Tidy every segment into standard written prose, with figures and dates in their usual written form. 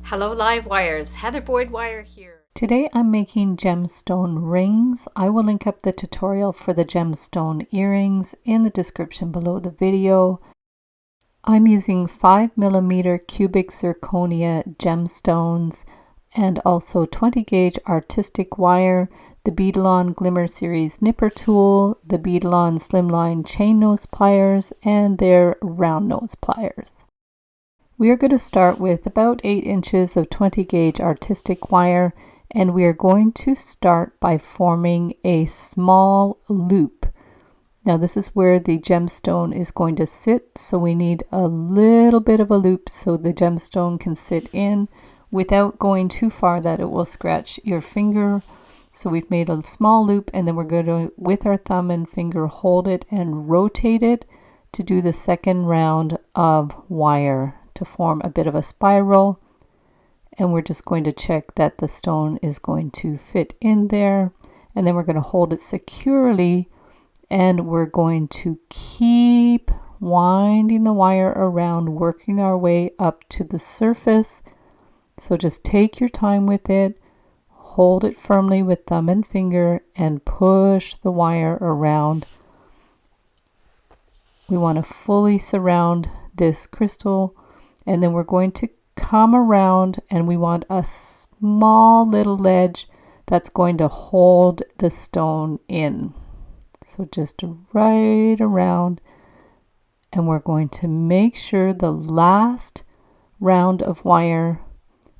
Hello Live Wires, Heather Boyd Wire here. Today I'm making gemstone rings. I will link up the tutorial for the gemstone earrings in the description below the video. I'm using 5mm cubic zirconia gemstones and also 20 gauge artistic wire, the Beadalon Glimmer Series nipper tool, the Beadalon Slimline chain nose pliers, and their round nose pliers. We are going to start with about 8 inches of 20 gauge artistic wire, and we are going to start by forming a small loop. Now this is where the gemstone is going to sit, so we need a little bit of a loop so the gemstone can sit in without going too far that it will scratch your finger. So we've made a small loop, and then we're going to, with our thumb and finger, hold it and rotate it to do the second round of wire to form a bit of a spiral. And we're just going to check that the stone is going to fit in there, and then we're going to hold it securely, and we're going to keep winding the wire around, working our way up to the surface. So just take your time with it, hold it firmly with thumb and finger, and push the wire around. We want to fully surround this crystal, and then we're going to come around, and we want a small little ledge that's going to hold the stone in. So just right around, and we're going to make sure the last round of wire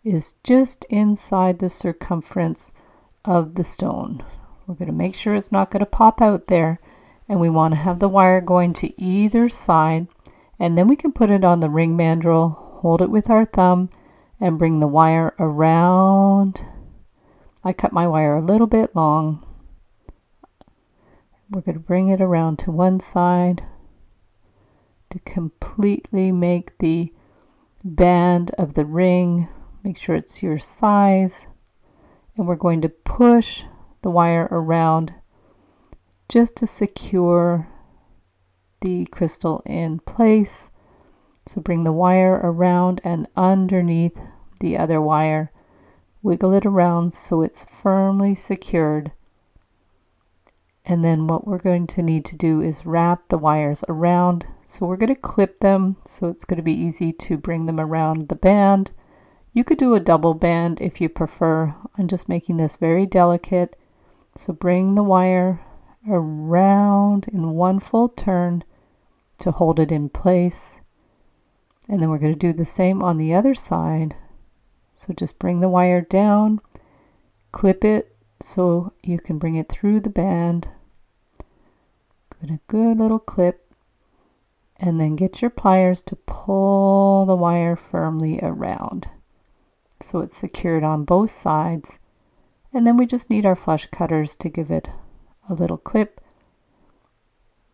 is just inside the circumference of the stone. We're going to make sure it's not going to pop out there, and we want to have the wire going to either side. And then we can put it on the ring mandrel, hold it with our thumb, and bring the wire around. I cut my wire a little bit long. We're going to bring it around to one side to completely make the band of the ring. Make sure it's your size. And we're going to push the wire around just to secure the crystal in place. So bring the wire around and underneath the other wire. Wiggle it around so it's firmly secured. And then what we're going to need to do is wrap the wires around. So we're going to clip them so it's going to be easy to bring them around the band. You could do a double band if you prefer. I'm just making this very delicate. So bring the wire around in one full turn to hold it in place. And then we're going to do the same on the other side. So just bring the wire down, clip it so you can bring it through the band. Give it a good little clip, and then get your pliers to pull the wire firmly around so it's secured on both sides. And then we just need our flush cutters to give it a little clip.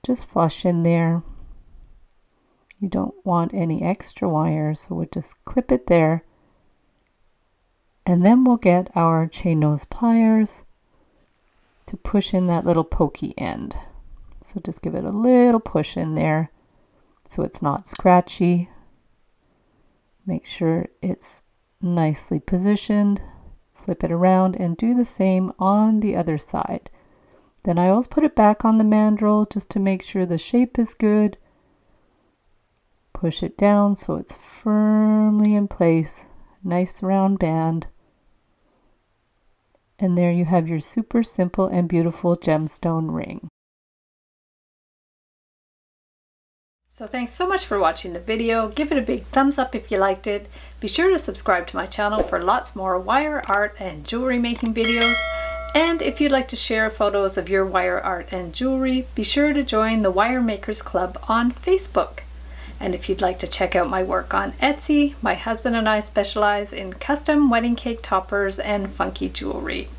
Just flush in there. You don't want any extra wire, so we'll just clip it there. And then we'll get our chain nose pliers to push in that little pokey end. So just give it a little push in there so it's not scratchy. Make sure it's nicely positioned. Flip it around and do the same on the other side. Then I always put it back on the mandrel just to make sure the shape is good. Push it down so it's firmly in place. Nice round band. And there you have your super simple and beautiful gemstone ring. So thanks so much for watching the video. Give it a big thumbs up if you liked it. Be sure to subscribe to my channel for lots more wire art and jewelry making videos. And if you'd like to share photos of your wire art and jewelry, be sure to join the Wire Makers Club on Facebook. And if you'd like to check out my work on Etsy, my husband and I specialize in custom wedding cake toppers and funky jewelry.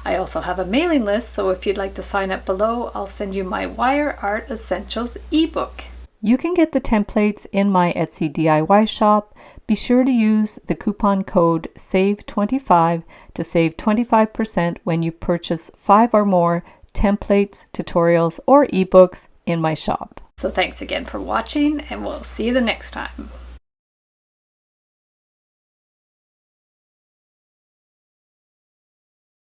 I also have a mailing list, so if you'd like to sign up below, I'll send you my Wire Art Essentials ebook. You can get the templates in my Etsy DIY shop. Be sure to use the coupon code SAVE25 to save 25% when you purchase 5 or more templates, tutorials, or ebooks in my shop. So thanks again for watching, and we'll see you the next time.